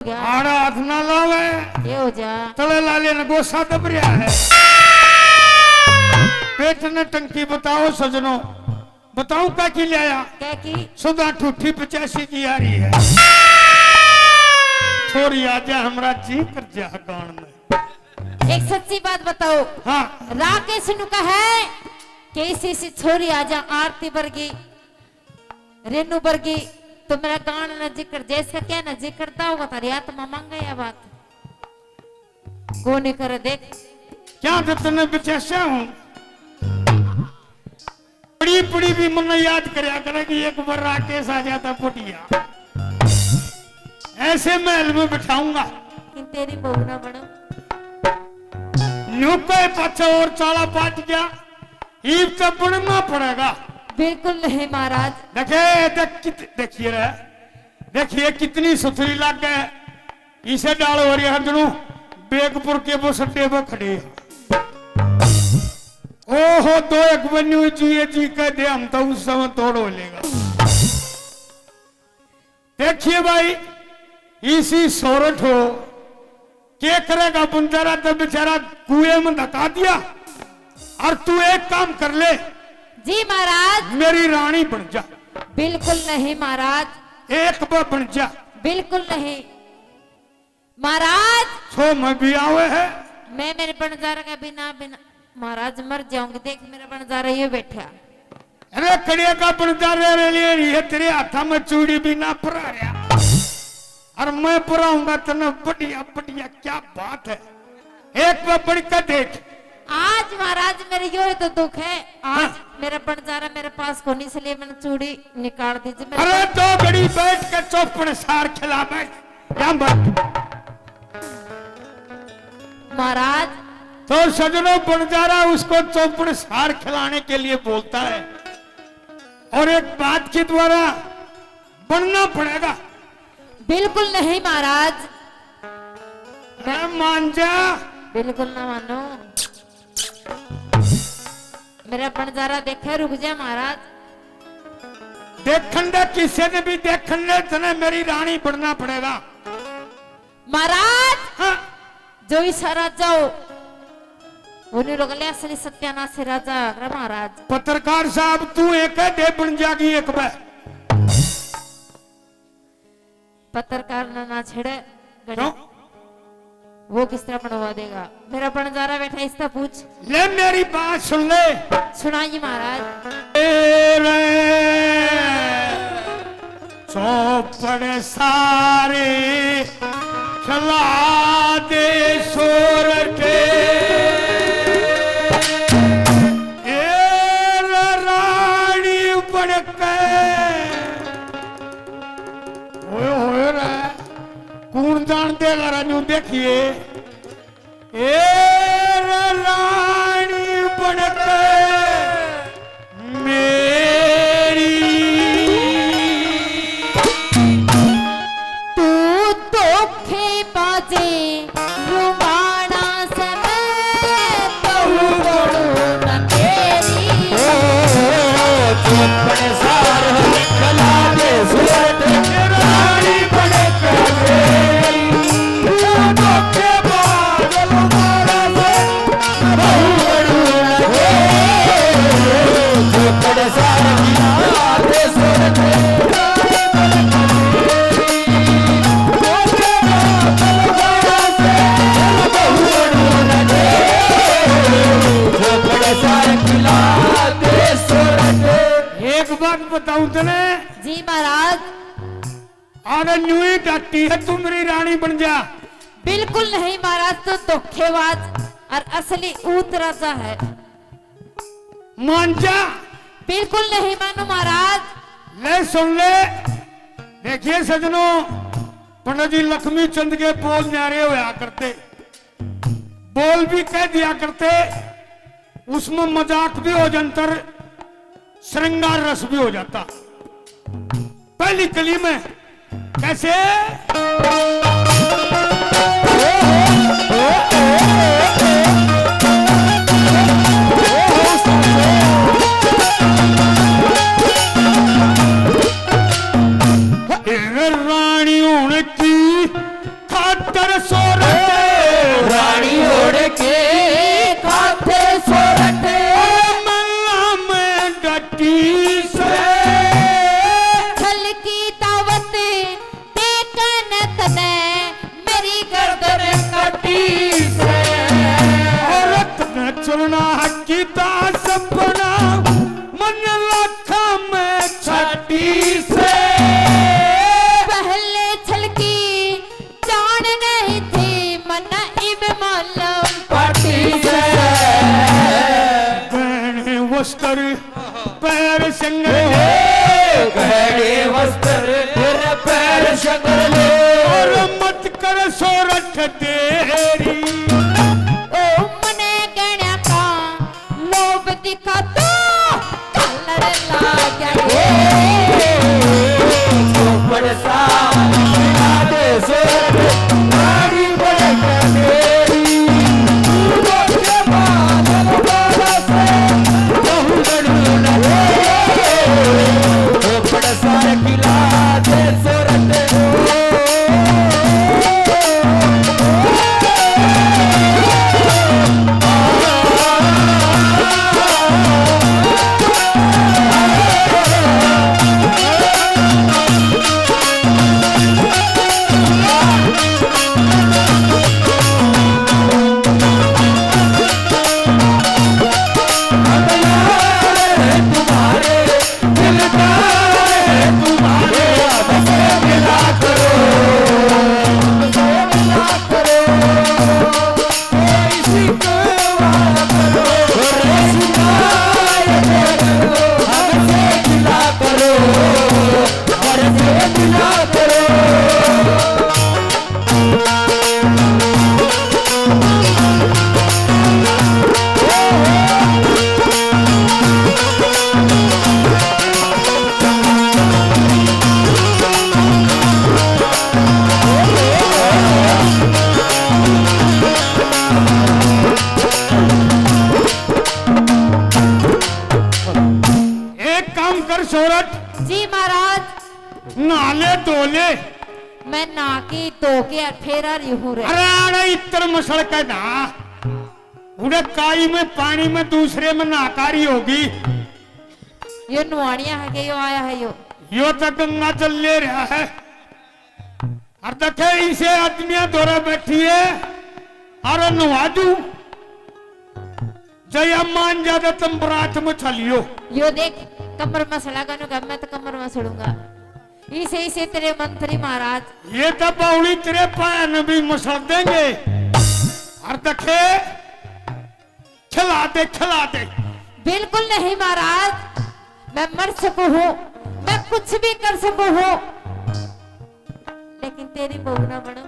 आड़ा हाथ ना लावे ये हो जा तले लाले ने गोसा दब रहा है। पेट ने टंकी बताओ सजनों, बताऊं क्या की लाया? क्या की? सुधा ठूठी 85 की आ रही है। छोरी आजा हमरा जी कर जा गान में। एक सच्ची बात बताओ। हाँ राकेश नु का है कि इसी छोरी आजा आरती वर्गी रेनू वर्गी तो मेरा गान न जिक्र जैसा क्या न जिक्र करता होगा तारी आत्मा मांगे या बात को नहीं करे देख क्या तने बेचैसा हूं बड़ी बड़ी भी मन याद करया करेगी एक बार राकेश आ जाता पुटिया ऐसे महल में बिठाऊंगा कि तेरी बहू ना बनो नुके पाछे और चाला पाट गया ईब तो बनना पड़ेगा। बिल्कुल नहीं महाराज। देखिए रे देखिए कितनी सुथरी लग गए इसे डाल हो रही है जनू बेगपुर के वो सट्टे पर खड़े ओहो दो एक बनू जी कह दे हम तो उस समय तोड़ो लेगा। देखिए भाई इसी सोरठ हो क्या करेगा बुंजारा तो बेचारा कुएं में धका दिया और तू एक काम कर ले जी महाराज मेरी रानी बन जा। बिल्कुल नहीं महाराज। एक बार बन जा। बिल्कुल नहीं महाराज। सो मैं भी आवे है मैं मेरे बनजारा का बिना बिना महाराज मर जाऊंगी। देख मेरा बनजारा ये बैठा अरे कड़िया का बनजारा रे लिए ये तेरे हाथा में चूड़ी भी ना परा रहा और मैं पुराऊंगा तेने बढ़िया बढ़िया क्या बात है। एक बार बढ़ कर देख आज महाराज मेरे यो तो दुख है आज मेरा बनजारा मेरे पास को नहीं इसलिए मैंने चूड़ी निकाल दीजिए। अरे दो घड़ी बैठ कर चौपड़ सार खिला बैठ महाराज। तो सजनों बनजारा उसको चौपड़ सार खिलाने के लिए बोलता है और एक बात के द्वारा बनना पड़ेगा। बिल्कुल नहीं महाराज। मैं मान जा। बिल्कुल ना मानो मेरा बनजारा देखे रुक जा महाराज। देखने दे किसी ने भी देखने तने मेरी रानी बनना पड़ेगा महाराज। हाँ? जो इस राजा हो उन्हें लोग ले असली सत्यानाश से राजा महाराज। पत्रकार साहब तू एक दे बन जागी एक बार पत्रकार ना छेड़े क्यों? वो किस तरह बनवा देगा? मेरा बनजारा बैठा इसका पूछ ले मेरी बात सुन ले। सुनाइए महाराज। चौपड़ सारे खिला दे शोर के रानी बन के होए रे कौन जान देगा रानू देखिए ए रानी बन के मेरी तू धोखे बाजे रुबाना समय बहु बड़ो न तेरी चौपड़ सार खिला दे सूरत रानी बन के धोखे बादल मारा से बहु बड़ो चौपड़ सार खिला दे सूरत एक बात बताऊं तने जी महाराज। अरे न्यूई डाटी है तू मेरी रानी बन जा। बिल्कुल नहीं महाराज तो धोखेबाज और असली ऊत राजा है। मान जा। बिल्कुल नहीं मानो महाराज। ले सुन ले देखिए सजनों पंडित जी लक्ष्मी चंद के बोल न्यारे होया करते बोल भी कह दिया करते उसमें मजाक भी हो जाता श्रृंगार रस भी हो जाता। पहली कली में कैसे जंगल गहरे वस्त्र फिर पैर शंकर ले और मत कर सोरठ देरी ओ मने गण्या का लोभ दिखा तो कलर लाग्या चौपड़ सा दे सोर नारी बड़े कनेरी के बादल बाला से बहु गढ़ू न चौपड़ सा किला दे सोरठ सोरठ जी महाराज नाले धोले मैं नाकी धो के फिर आ रही हूँ रे अरे अरे इतर मसल के ना उड़े काई में पानी में दूसरे में नाकारी होगी यो नुआनिया है कि यो आया है यो तो गंगा जल ले रहा है और देखे इसे आदमिया दौरा बैठी है और नुआ दू जया मान ज्यादा तुम बरात में चलियो यो देख कमर में सड़ागा मैं तो कमर में सड़ूंगा इसे तेरे मंत्री महाराज ये तो बाउली तेरे पान भी मसल देंगे और देखे खिला दे बिल्कुल नहीं महाराज मैं मर सकूं हूँ मैं कुछ भी कर सकूं हूँ लेकिन तेरी बहू ना बनो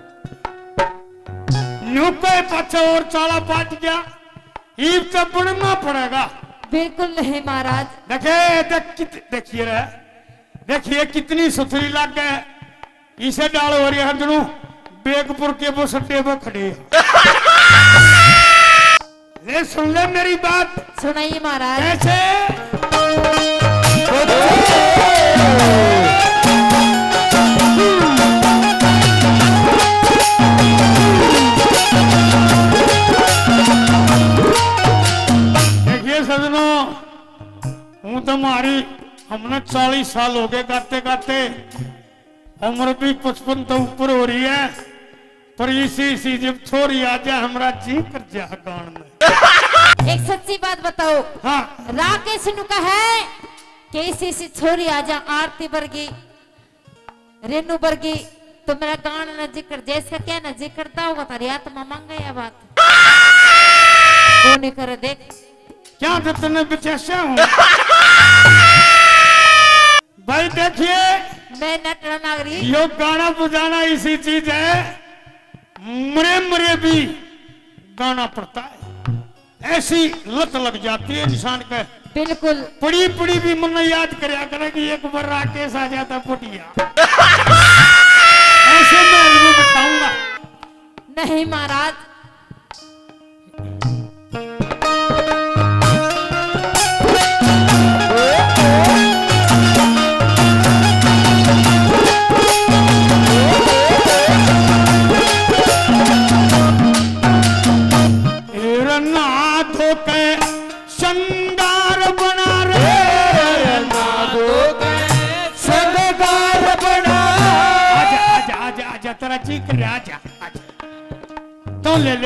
न्यू पे पछे और चाला पाट गया ईब तो बनना पड़ेगा बिल्कुल नहीं महाराज देखिए रे देखिए कितनी सुथरी लग गए इसे डाल हो रही है बेगपुर के वो सट्टे पर खड़े ले सुन ले मेरी बात सुनाइए महाराज कैसे देखिए सजनों हूं तुम्हारी हमने 40 साल हो गए करते करते उम्र भी 55 तो ऊपर हो रही है पर इसी जब छोरी आ जाए हमारा जी कर जा गान में एक सच्ची बात बताओ हाँ राकेश नु कहा है कि इसी छोरी आ जा आरती वर्गी रेनू वर्गी तो मेरा गान न जिक्र जैसा क्या न जिक्रता होगा तारी आत्मा मांगे या बात वो नहीं करे देख क्या तो तुमने बेचैसा हूँ भाई देखिए मैं नटना नागरी यो गाना बजाना इसी चीज है मरे भी गाना पड़ता है ऐसी लत लग जाती है इंसान के बिल्कुल पड़ी भी मन याद करया करेगी एक बार राकेश आ जाता पुटिया ऐसे मैं भी बिठाऊंगा नहीं महाराज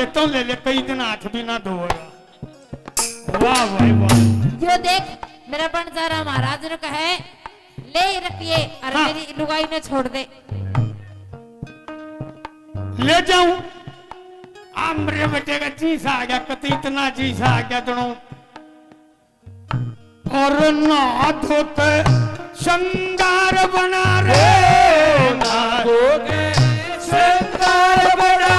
तो ले ले कई दिन हाथ भी ना धोएगा वाह भाई वाह यो देख मेरा बनजारा महाराज ने कहा है ले रखिए और हाँ। मेरी लुगाई ने छोड़ दे ले जाऊं मेरे बेटे का चीज आ गया कति इतना चीज आ गया दोनों और ना धोते श्रृंगार बना रे श्रृंगार बना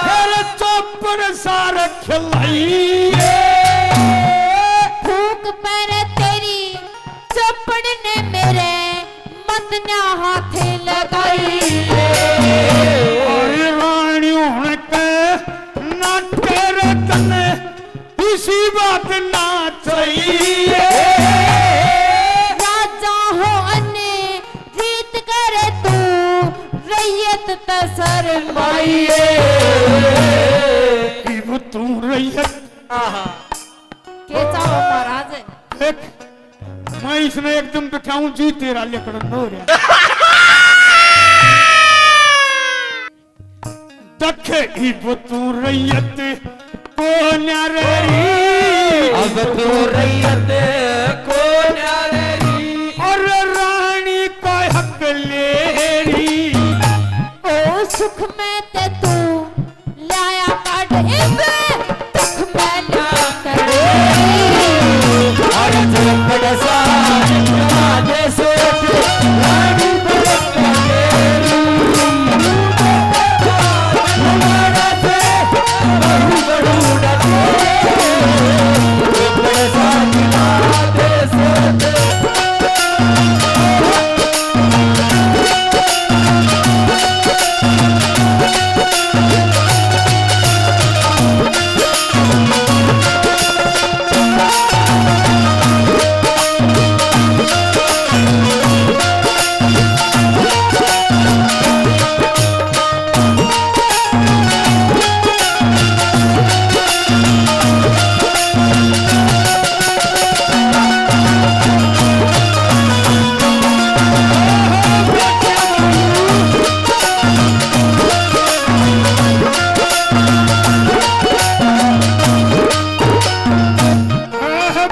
फिर चौपर सार खिलाई फूक पर तेरी चौपड़ ने मेरे मदना हाथे लगाई और रानी होने के ना तेरे तने इसी बात ना चाहिए राजा हो अन्य रीत करे तू रैयत तसर माइए वो तू रैयत के चाहो महाराज देख मैं इसने एकदम बिठाऊं जी तेरा लेकर हो रहा दखे ही वो तू रैयत को न्यारी अब तू रैयत को न्यारी और रानी का हक लेरी ओ सुख में ते तू लाया काट इबे दुख में ला कर और चौपड़ सार राधे सोच रानी बरक तेरी हमारा से बहु बड़ू डटे चौपड़ सार राधे सोच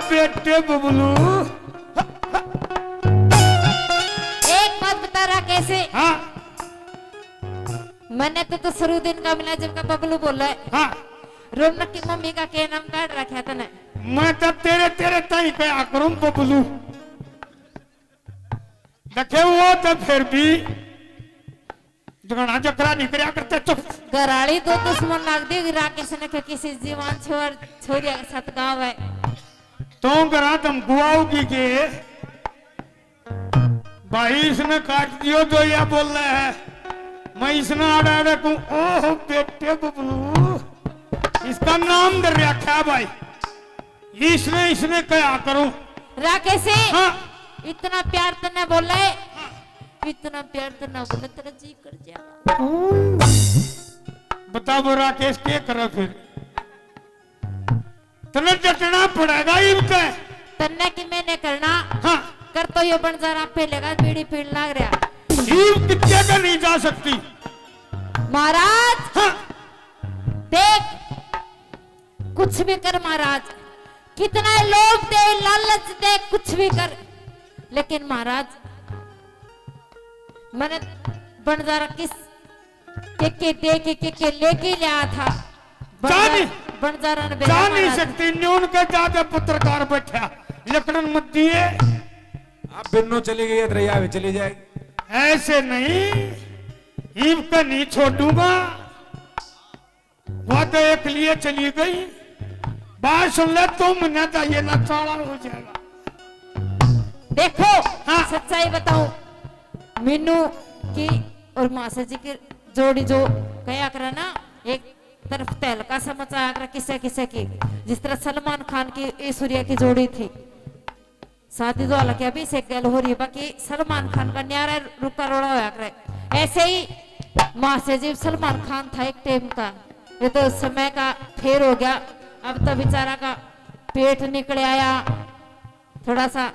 बेटे बबलू एक बात बता रहा कैसे हाँ मैंने तो शुरू दिन का मिला जब का बबलू बोला है हाँ रोनक की मम्मी का क्या नाम काट रखा था ना मैं तो तेरे तेरे ताई कया करूं बबलू देखे वो तो फिर भी जगना जकरा निकरिया करते चुप गराड़ी दो दुश्मन लाग दी राकेश ने के किसी जीवन छोरिया के साथ गाँव है तो करा तुम गुआओगी के भाई इसने काट दियो जो या बोल रहे है मैं इसने आड़ा आड़ा कहूं ओह बेटे बबलू इसका नाम दर रखा भाई इसने इसने क्या करूं राकेश हाँ इतना प्यार तने बोला है इतना प्यार तना बोला तेरा जी कर जाएगा बता वो राकेश क्या करे फिर तने डटना पड़ेगा इनका तन्ने की मैंने करना हाँ कर तो ये बन जरा पे लगा बीड़ी पीड़ लग रहा ईव कितने का नहीं जा सकती महाराज हाँ देख कुछ भी कर महाराज कितना लोभ दे लालच दे कुछ भी कर लेकिन महाराज मैंने बंजारा किस के दे के लेके लिया था बंजारा ने जा नहीं सकती न्यून के ज्यादा पत्रकार बैठा लकड़न मत दिए अब बिन्नू चली गई है दरिया में चली जाएगी ऐसे नहीं ईव का नहीं छोड़ूंगा वह तो एक लिए चली गई बात सुन ले तो महीना चाहिए ना चौड़ा हो जाएगा देखो हाँ। सच्चाई बताऊं मीनू की और मासा जी की जोड़ी जो कया करा ना एक तरफ तहलका समाचार करा किसे किसे की जिस तरह सलमान खान की ऐश्वर्या की जोड़ी थी शादी तो हालांकि अभी से गल हो रही है बाकी सलमान खान का न्यारा रुका रोड़ा होया करे ऐसे ही मासा जी सलमान खान था एक टाइम का ये तो समय का फेर हो गया अब तो बेचारा का पेट निकल आया थोड़ा सा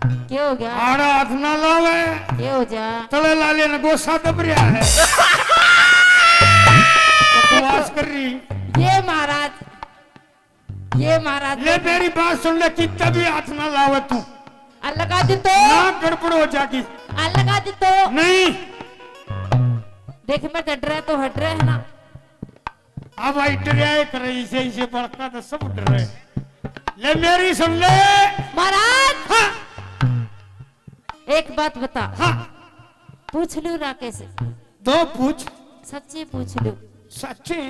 क्या हो गया आड़ा हाथ ना लावे क्या हो जा तले लाले ने गोसा दब रहा है बकवास कर रही ये महाराज ले मेरी बात सुन ले कि तभी हाथ ना लावे तू लगा दी तो ना गड़बड़ हो जाएगी लगा दी तो नहीं देख मैं डर रहा तो हट रहा है ना अब आई डरिया कर रही से इसे बड़का तो सब डर रहे ले मेरी सुन ले। महाराज हाँ एक बात बता, हाँ पूछ लू राकेश से, दो पूछ। सच्ची पूछ लू, सच्चे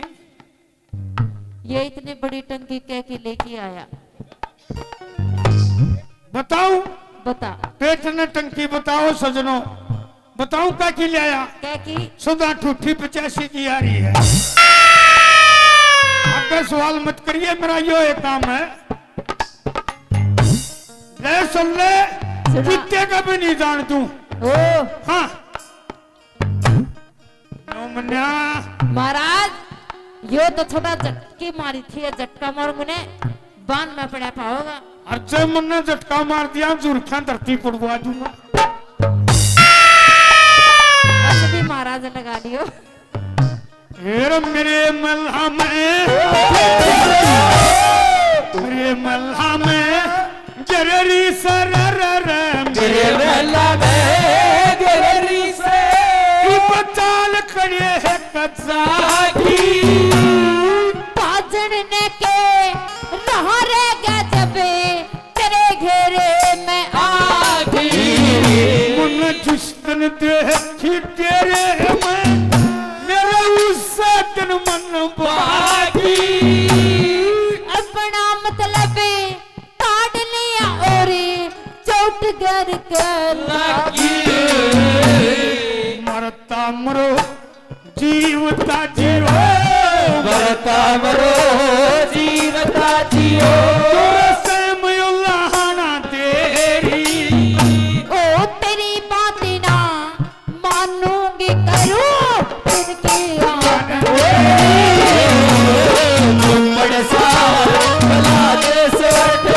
ये इतनी बड़ी टंकी कह के लेके आया, बताऊं? बता। पेट ने टंकी बताओ सजनों, बताऊं क्या की ले आया? कह की सुधा ठूठी 85 की आ रही है। आगे सवाल मत करिए, मेरा यो एक काम है। ले सुन ले, सुना। कितने का भी नहीं जान तू। ओ हाँ मन्या महाराज यो तो थोड़ा झटकी मारी थी, झटका मार मुने बांध में पड़ा पाओगा। अर्जे मन ने झटका मार दिया, जुर्खा धरती पड़वा दूंगा। ऐसे भी महाराज लगा लियो। फिर मेरे मल्हा में जररी सरर मेरे मेला में गहरी से बचाल खड़े है कच्चा की पाजड़ने के रहा रहेगा जब तेरे घेरे में आगी। मन जिसन देखी तेरे में मेरा उससे दिन मन बागी। अपना मतलब काट लिया और चोट गर कर लगी। मरता मरो जीवता जीवो, मरता मरो जीवता जियो। से मयुल्लाना तेरी ओ तेरी बात ना मानूंगी करूं फिर की आदत। बड़े साल बला दे सोट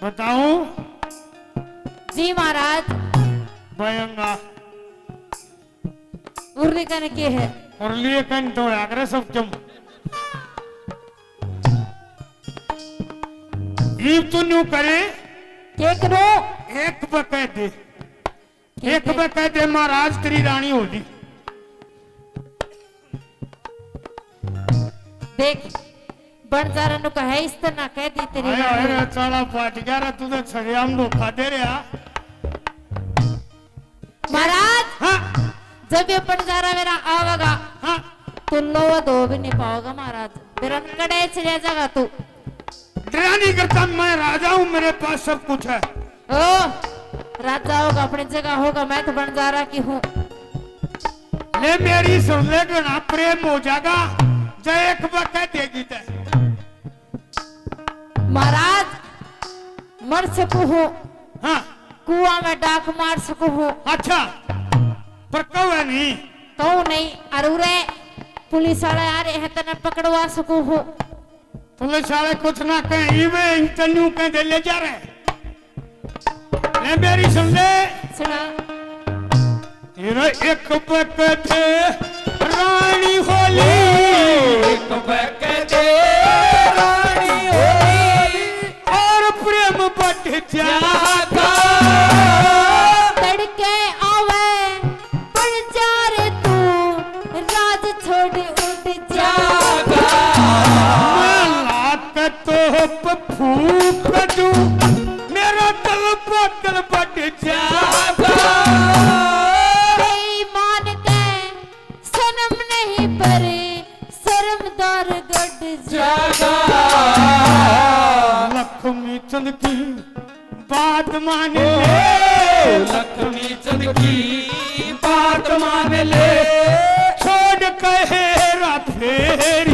बताऊं? जी महाराज भयंगा उर्री करने के है। और लिए कन तो आगरे सब तुम ईब तो न्यू करे। के करो एक बकह दे, एक बकह दे महाराज तेरी रानी होगी। देख बनजारा नु कहे इस तरह कह दी तेरी आया रानी। है चाला पाट गया रे, तू तो छड़ियाम धोखा दे रहा। महाराज हाँ जब ये बनजारा मेरा आवेगा हाँ तो लोवा दो भी नहीं पाओगा महाराज, मेरा कड़े चले जाएगा तू। डरा नहीं करता, मैं राजा हूँ, मेरे पास सब कुछ है। ओ राजा होगा अपनी जगह होगा, मैं तो बनजारा की हूँ। ले मेरी सुन ले, घना प्रेम हो जाएगा जय एक बकह देगी ते। महाराज मर सकू हो, हाँ कुआं में डाक मार सकू हो, अच्छा पर कहो है नहीं कहूँ नहीं अरुरे पुलिस वाले आ रहे हैं तेने पकड़वा सकू हो। पुलिस वाले कुछ ना कहें, इवे इंटरव्यू कह दे ले जा रहे। ले मेरी सुन ले, सुना तेरा एक बकह दे रानी होली, एक बकदे रानी होली और प्रेम बढ़ जागा। तड़के आवे पड़ जा रे तू, राज छोड़ उठ जागा। मैं लात तो फूक दूं, मेरा दिल बोतल बट जागा बेईमान के सनम नहीं परे शर्मदार गढ़ जागा लक्ष्मी चंद की बात मान ले लक्ष्मी चंद की बात मान ले छोड़ कहेरा फेर